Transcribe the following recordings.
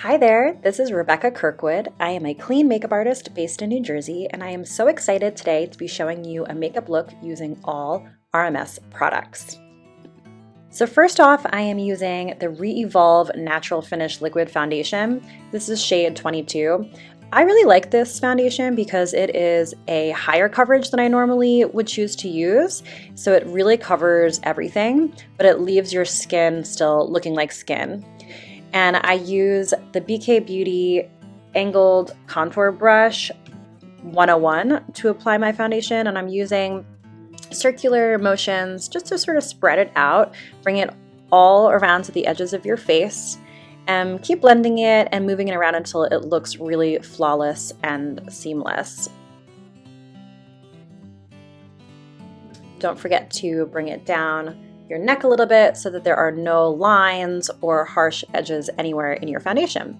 Hi there, this is Rebecca Kirkwood. I am a clean makeup artist based in New Jersey, and I am so excited today to be showing you a makeup look using all RMS products. So first off, I am using the Re-Evolve Natural Finish Liquid Foundation. This is shade 22. I really like this foundation because it is a higher coverage than I normally would choose to use. So it really covers everything, but it leaves your skin still looking like skin. And I use the BK Beauty Angled Contour Brush 101 to apply my foundation, and I'm using circular motions just to sort of spread it out, bring it all around to the edges of your face, and keep blending it and moving it around until it looks really flawless and seamless. Don't forget to bring it down your neck a little bit so that there are no lines or harsh edges anywhere in your foundation.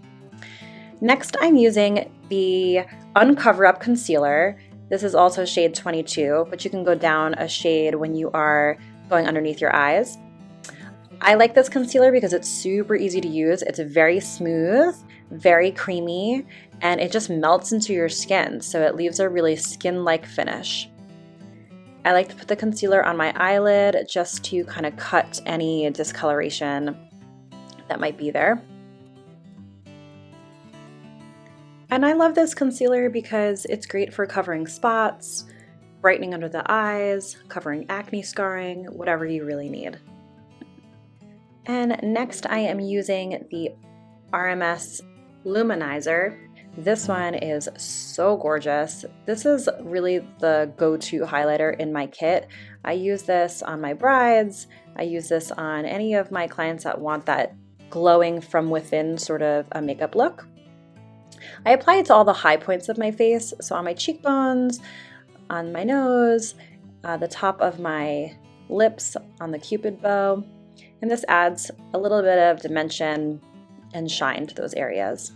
Next, I'm using the Uncover Up Concealer. This is also shade 22, but you can go down a shade when you are going underneath your eyes. I like this concealer because it's super easy to use. It's very smooth, very creamy, and it just melts into your skin, so it leaves a really skin-like finish. I like to put the concealer on my eyelid just to kind of cut any discoloration that might be there. And I love this concealer because it's great for covering spots, brightening under the eyes, covering acne scarring, whatever you really need. And next I am using the RMS Luminizer. This one is so gorgeous. This is really the go-to highlighter in my kit. I use this on my brides. I use this on any of my clients that want that glowing from within sort of a makeup look. I apply it to all the high points of my face, so on my cheekbones, on my nose, the top of my lips, on the cupid bow, and this adds a little bit of dimension and shine to those areas.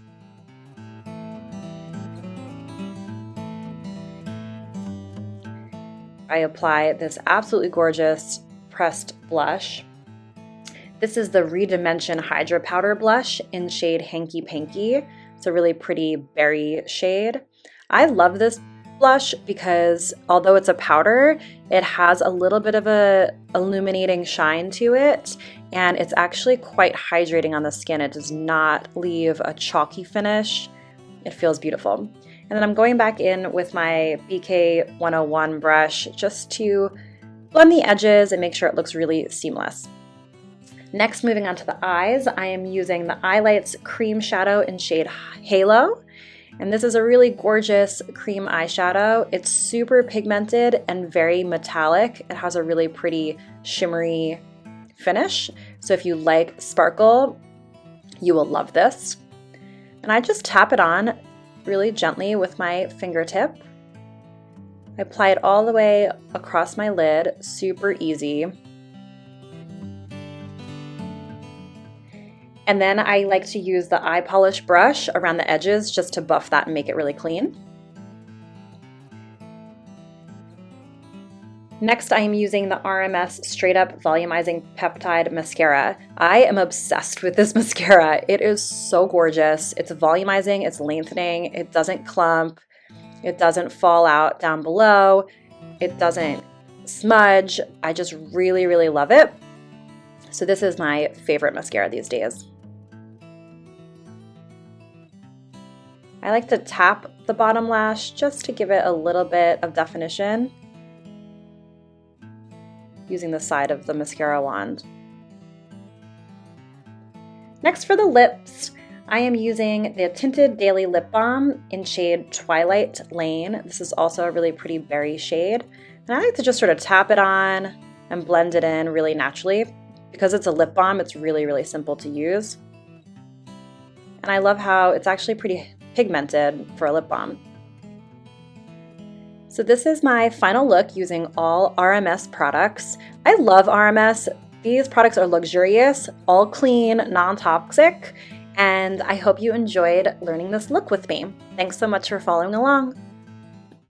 I apply this absolutely gorgeous pressed blush. This is the Redimension Hydra Powder Blush in shade Hanky Panky. It's a really pretty berry shade. I love this blush because although it's a powder, it has a little bit of a illuminating shine to it, and it's actually quite hydrating on the skin. It does not leave a chalky finish. It feels beautiful. And then I'm going back in with my BK 101 brush just to blend the edges and make sure it looks really seamless. Next, moving on to the eyes, I am using the Eyelights Cream Shadow in shade Halo. And this is a really gorgeous cream eyeshadow. It's super pigmented and very metallic. It has a really pretty shimmery finish. So if you like sparkle, you will love this. And I just tap it on really gently with my fingertip. I apply it all the way across my lid, super easy. And then I like to use the eye polish brush around the edges just to buff that and make it really clean. Next, I am using the RMS Straight Up Volumizing Peptide Mascara. I am obsessed with this mascara. It is so gorgeous. It's volumizing, it's lengthening, it doesn't clump, it doesn't fall out down below, it doesn't smudge. I just really, really love it. So this is my favorite mascara these days. I like to tap the bottom lash just to give it a little bit of definition, using the side of the mascara wand. Next, for the lips, I am using the Tinted Daily Lip Balm in shade Twilight Lane. This is also a really pretty berry shade. And I like to just sort of tap it on and blend it in really naturally. Because it's a lip balm, it's really, really simple to use. And I love how it's actually pretty pigmented for a lip balm. So this is my final look using all RMS products. I love RMS. These products are luxurious, all clean, non-toxic, and I hope you enjoyed learning this look with me. Thanks so much for following along.